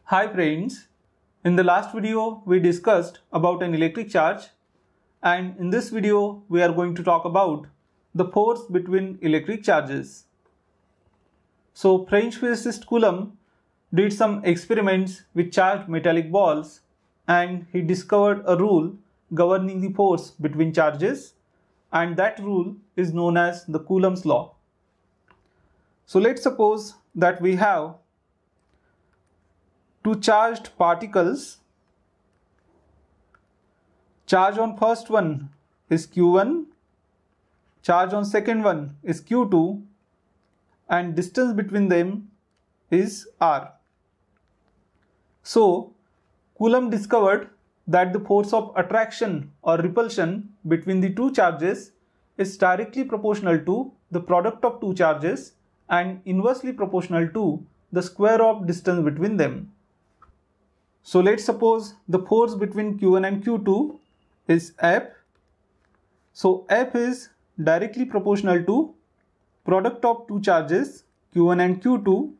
Hi friends, in the last video we discussed about an electric charge, and in this video we are going to talk about the force between electric charges. So French physicist Coulomb did some experiments with charged metallic balls and he discovered a rule governing the force between charges, and that rule is known as the Coulomb's law. So let's suppose that we have two charged particles. Charge on first one is Q1, charge on second one is Q2, and distance between them is R. So Coulomb discovered that the force of attraction or repulsion between the two charges is directly proportional to the product of two charges and inversely proportional to the square of distance between them. So let's suppose the force between Q1 and Q2 is F. So F is directly proportional to product of two charges Q1 and Q2,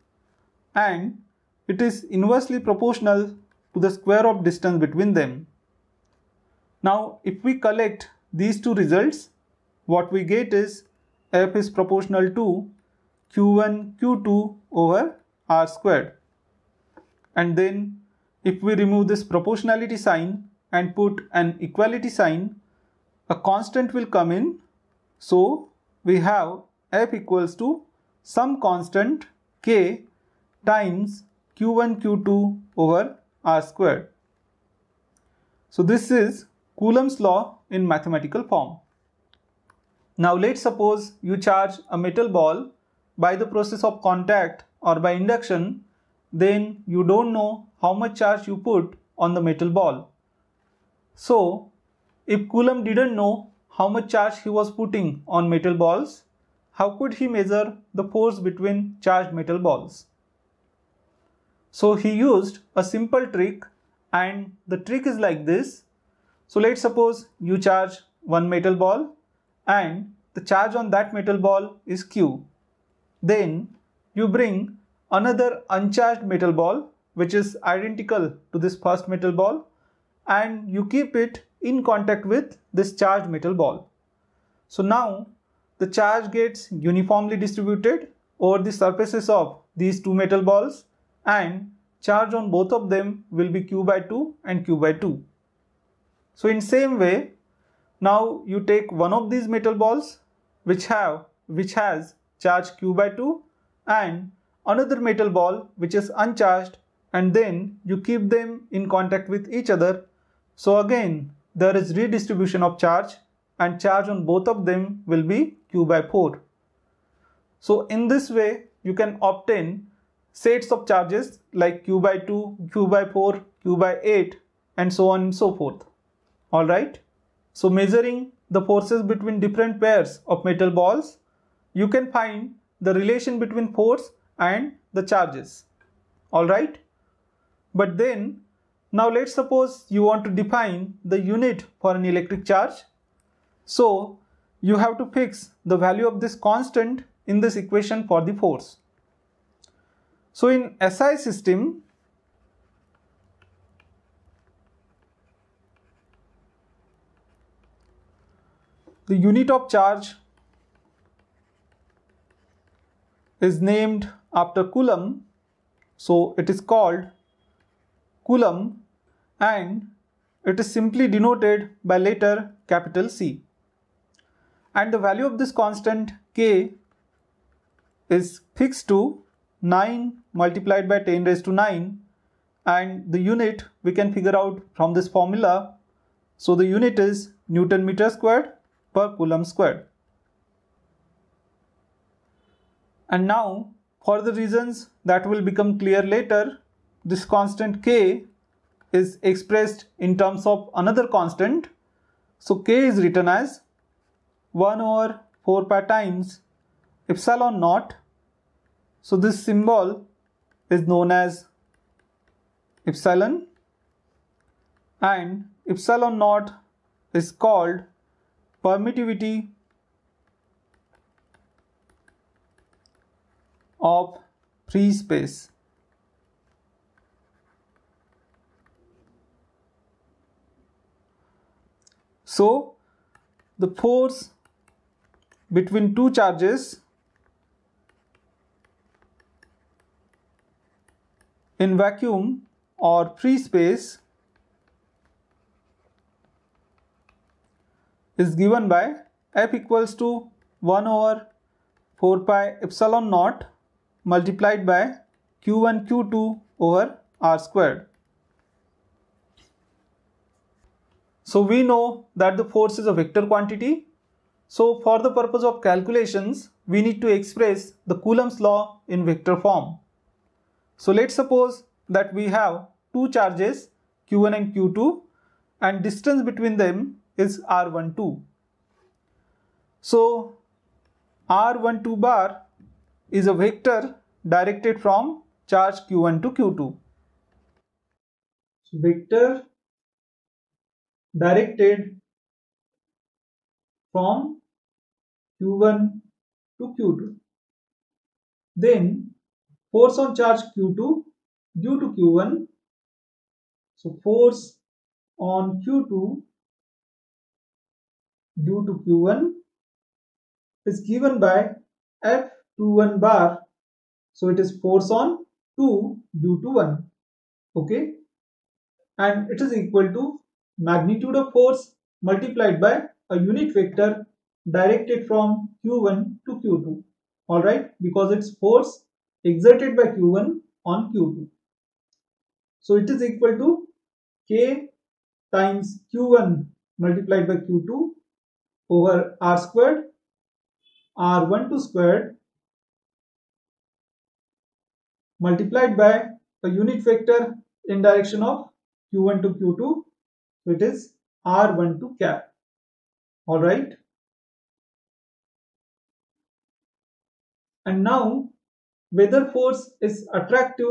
and it is inversely proportional to the square of distance between them. Now if we collect these two results, what we get is F is proportional to Q1 Q2 over R squared. And then if we remove this proportionality sign and put an equality sign, a constant will come in. So we have F equals to some constant K times Q1 Q2 over R squared. So this is Coulomb's law in mathematical form. Now let's suppose you charge a metal ball by the process of contact or by induction. Then you don't know how much charge you put on the metal ball. So if Coulomb didn't know how much charge he was putting on metal balls, how could he measure the force between charged metal balls? So he used a simple trick, and the trick is like this. So let's suppose you charge one metal ball and the charge on that metal ball is Q. Then you bring another uncharged metal ball which is identical to this first metal ball, and you keep it in contact with this charged metal ball. So now the charge gets uniformly distributed over the surfaces of these two metal balls, and charge on both of them will be Q by 2 and Q by 2. So in same way, now you take one of these metal balls which has charge Q by 2 and another metal ball which is uncharged, and then you keep them in contact with each other. So again there is redistribution of charge, and charge on both of them will be Q by 4. So in this way you can obtain sets of charges like Q by 2, Q by 4, Q by 8, and so on and so forth. Alright, so measuring the forces between different pairs of metal balls, you can find the relation between force and the charges. Alright, but then now let's suppose you want to define the unit for an electric charge. So you have to fix the value of this constant in this equation for the force. So in SI system, the unit of charge is named after Coulomb. So it is called Coulomb, and it is simply denoted by letter capital C. And the value of this constant K is fixed to 9 multiplied by 10 raised to 9, and the unit we can figure out from this formula. So the unit is Newton meter squared per Coulomb squared. And now for the reasons that will become clear later, this constant K is expressed in terms of another constant. So K is written as 1 over 4 pi times epsilon naught. So this symbol is known as epsilon, and epsilon naught is called permittivity of free space. So the force between two charges in vacuum or free space is given by F equals to 1 over 4 pi epsilon naught multiplied by Q1 Q2 over R squared. So we know that the force is a vector quantity. So for the purpose of calculations, we need to express the Coulomb's law in vector form. So let's suppose that we have two charges Q1 and Q2 and distance between them is R12. So R12 bar is a vector directed from charge Q1 to Q2. So vector directed from Q1 to Q2. Then force on charge Q2 due to Q1. So force on Q2 due to Q1 is given by F21 bar. So it is force on 2 due to 1. Okay. And it is equal to magnitude of force multiplied by a unit vector directed from Q1 to Q2. Alright, because it's force exerted by Q1 on Q2. So it is equal to K times Q1 multiplied by Q2 over R squared, R12 squared multiplied by a unit vector in direction of Q1 to Q2. So it is R12 cap. Alright. And now whether force is attractive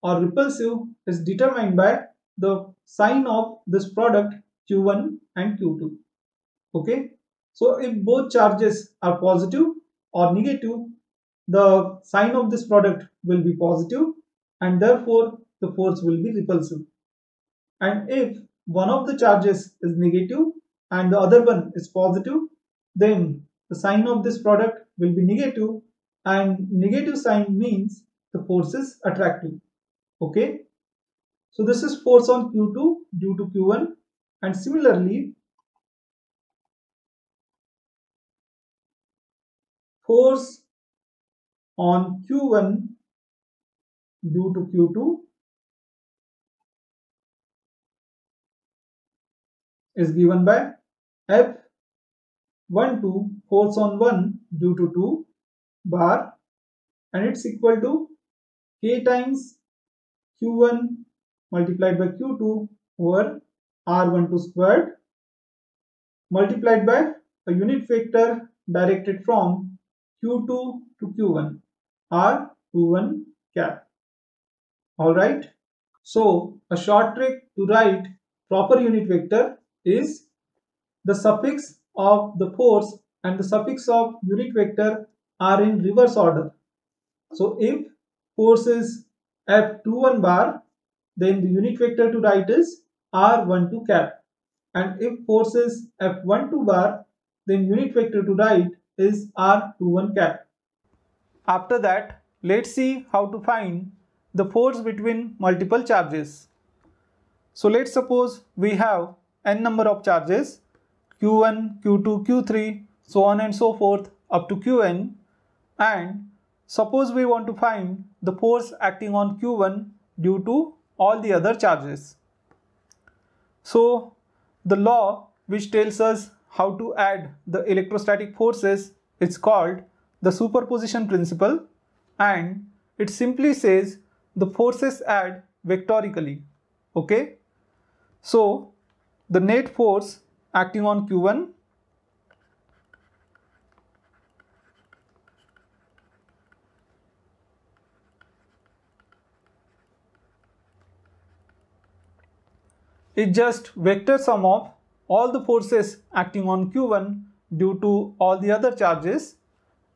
or repulsive is determined by the sign of this product Q1 and Q2. Okay. So if both charges are positive or negative, the sign of this product will be positive and therefore the force will be repulsive. And if one of the charges is negative and the other one is positive, then the sign of this product will be negative, and negative sign means the force is attractive. Okay. So this is force on Q2 due to Q1, and similarly force on Q1 due to Q2 is given by F12 force on 1 due to 2 bar, and it's equal to K times Q1 multiplied by Q2 over R12 squared multiplied by a unit vector directed from Q2 to Q1, R21 cap. Alright. So a short trick to write proper unit vector is the suffix of the force and the suffix of unit vector are in reverse order. So if force is F21 bar, then the unit vector to write is R12 cap. And if force is F12 bar, then unit vector to write is R21 cap. After that, let's see how to find the force between multiple charges. So let's suppose we have n number of charges Q1, Q2, Q3, so on and so forth up to Qn, and suppose we want to find the force acting on Q1 due to all the other charges. So the law which tells us how to add the electrostatic forces is called the superposition principle, and it simply says the forces add vectorically. Okay. So the net force acting on Q1 is just vector sum of all the forces acting on Q1 due to all the other charges,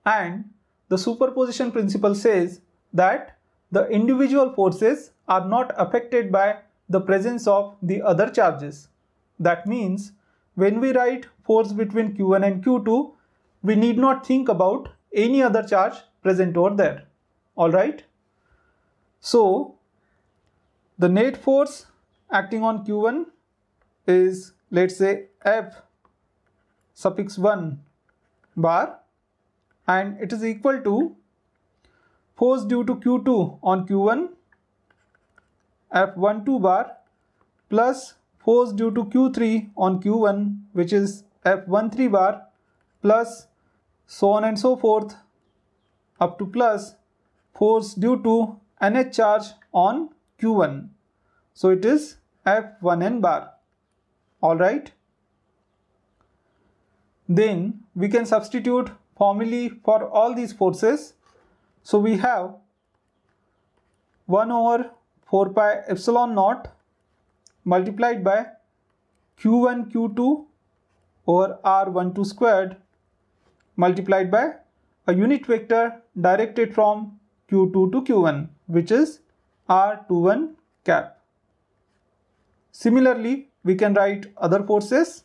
and the superposition principle says that the individual forces are not affected by the presence of the other charges. That means when we write force between Q1 and Q2, we need not think about any other charge present over there. Alright. So the net force acting on Q1 is, let's say, F suffix 1 bar, and it is equal to force due to Q2 on Q1 F12 bar plus force due to Q3 on Q1, which is F13 bar, plus so on and so forth up to plus force due to NH charge on Q1. So it is F1n bar. Alright. Then we can substitute formulae for all these forces. So we have 1 over 4 pi epsilon naught multiplied by Q1 Q2 over R12 squared multiplied by a unit vector directed from Q2 to Q1, which is R21 cap. Similarly, we can write other forces.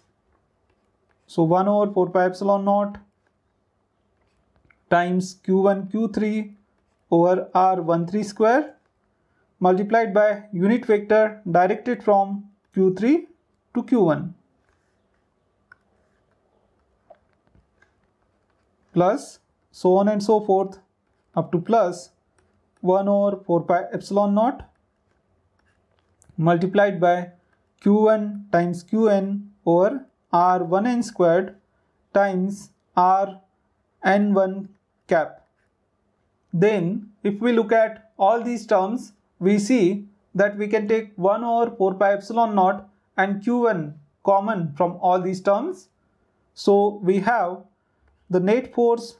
So 1 over 4 pi epsilon naught times Q1 Q3 over R13 square multiplied by unit vector directed from Q3 to Q1 plus so on and so forth up to plus 1 over 4 pi epsilon naught multiplied by Q1 times Qn over R1n squared times Rn1 cap. Then if we look at all these terms, we see that we can take 1 over 4 pi epsilon naught and Q1 common from all these terms. So we have the net force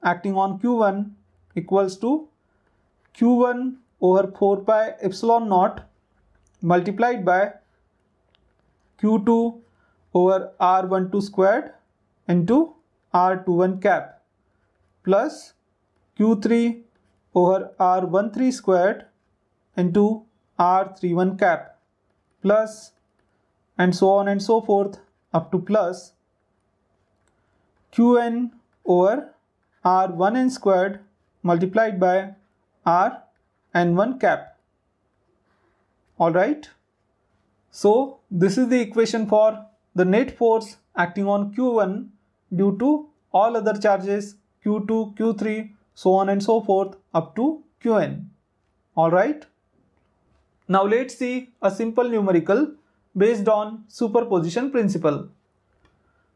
acting on Q1 equals to Q1 over 4 pi epsilon naught multiplied by Q2 over R12 squared into R21 cap plus Q3 over R13 squared into R31 cap plus and so on and so forth up to plus Qn over R1n squared multiplied by Rn1 cap. Alright. So this is the equation for the net force acting on Q1 due to all other charges Q2, Q3, so on and so forth up to Qn. Alright. Now let's see a simple numerical based on superposition principle.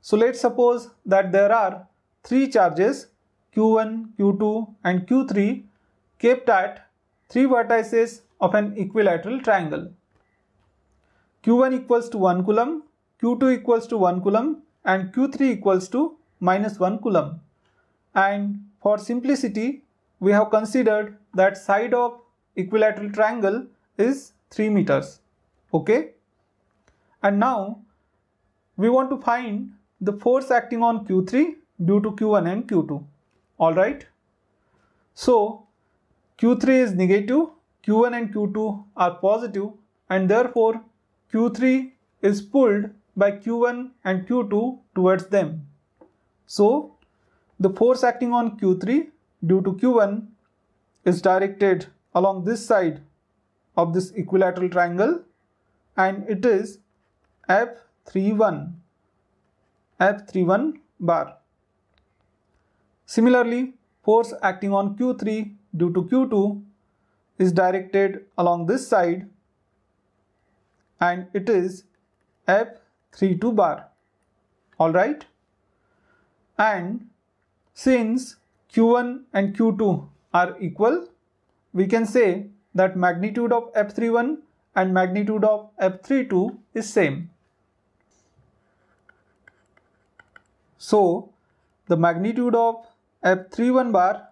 So let's suppose that there are 3 charges Q1, Q2 and Q3 kept at 3 vertices of an equilateral triangle. Q1 equals to 1 coulomb, Q2 equals to 1 coulomb and Q3 equals to minus 1 coulomb. And for simplicity, we have considered that side of equilateral triangle is 3 meters. Okay. And now we want to find the force acting on Q3 due to Q1 and Q2. Alright. So Q3 is negative, Q1 and Q2 are positive, and therefore Q3 is pulled by Q1 and Q2 towards them. So the force acting on Q3 due to Q1 is directed along this side of this equilateral triangle, and it is F31 bar. Similarly, force acting on Q3 due to Q2 is directed along this side, and it is F32 bar. Alright. And since Q1 and Q2 are equal, we can say that magnitude of F31 and magnitude of F32 is same. So the magnitude of F31 bar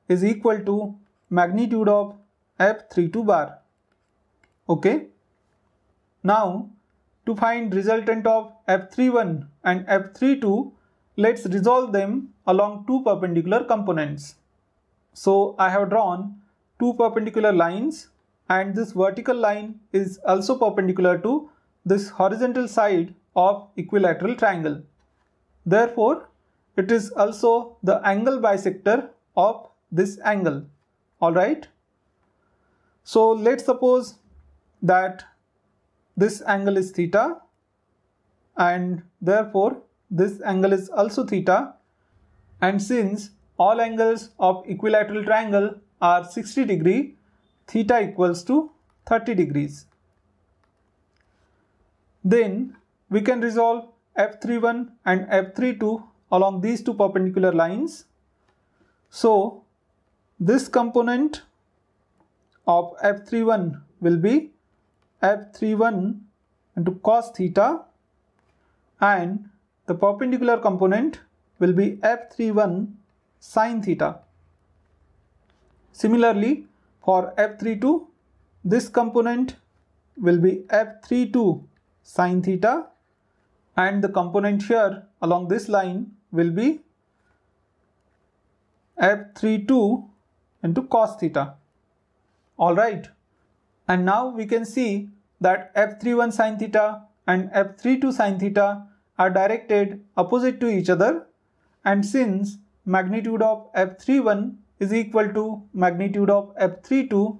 is equal to magnitude of F32 bar. Okay. Now to find resultant of F31 and F32, let's resolve them along 2 perpendicular components. So I have drawn 2 perpendicular lines, and this vertical line is also perpendicular to this horizontal side of equilateral triangle. Therefore, it is also the angle bisector of this angle. Alright. So let's suppose that this angle is theta and therefore this angle is also theta, and since all angles of equilateral triangle are 60 degree, theta equals to 30 degrees. Then we can resolve F31 and F32 along these two perpendicular lines. So this component of F31 will be F31 into cos theta, and the perpendicular component will be F31 sin theta. Similarly, for F32, this component will be F32 sin theta, and the component here along this line will be F32 into cos theta. Alright, and now we can see that F31 sin theta and F32 sin theta are directed opposite to each other, and since magnitude of F31 is equal to magnitude of F32,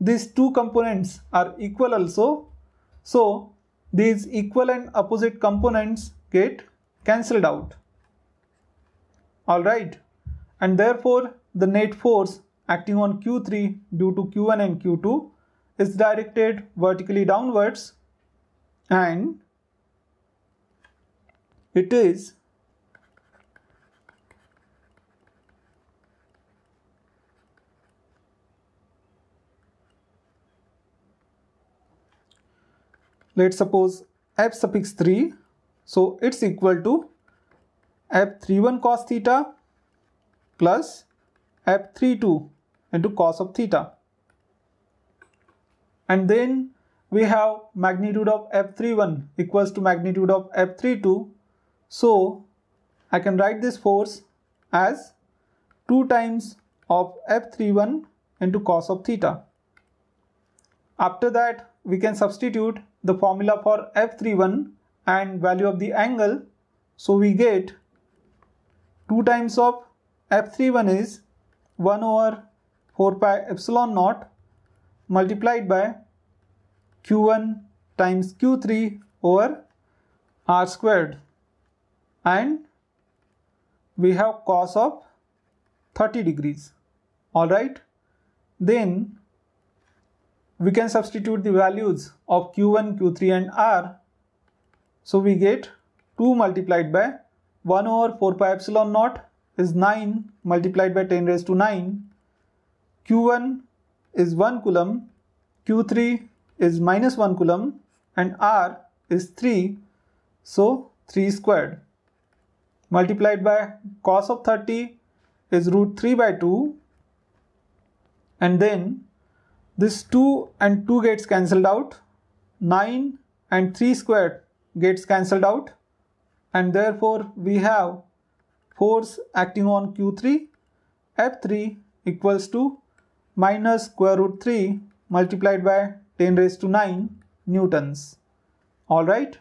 these two components are equal also, so these equal and opposite components get cancelled out. Alright, and therefore the net force acting on Q3 due to Q1 and Q2 is directed vertically downwards, and it is let's suppose F suffix 3, so it's equal to F31 cos theta plus F32 into cos of theta. And then we have magnitude of F31 equals to magnitude of F32. So I can write this force as 2 times of F31 into cos of theta. After that, we can substitute the formula for F31 and value of the angle. So we get 2 times of F31 is 1 over 4 pi epsilon naught multiplied by Q1 times Q3 over R squared, and we have cos of 30 degrees. Alright, then we can substitute the values of Q1, Q3 and R. So we get 2 multiplied by 1 over 4 pi epsilon naught is 9 multiplied by 10 raised to 9. Q1 is 1 coulomb, Q3 is minus 1 coulomb, and R is 3, so 3 squared. Multiplied by cos of 30 is root 3 by 2, and then this 2 and 2 gets cancelled out, 9 and 3 squared gets cancelled out, and therefore we have force acting on Q3, F3 equals to minus square root 3 multiplied by 10 raised to 9 newtons. Alright.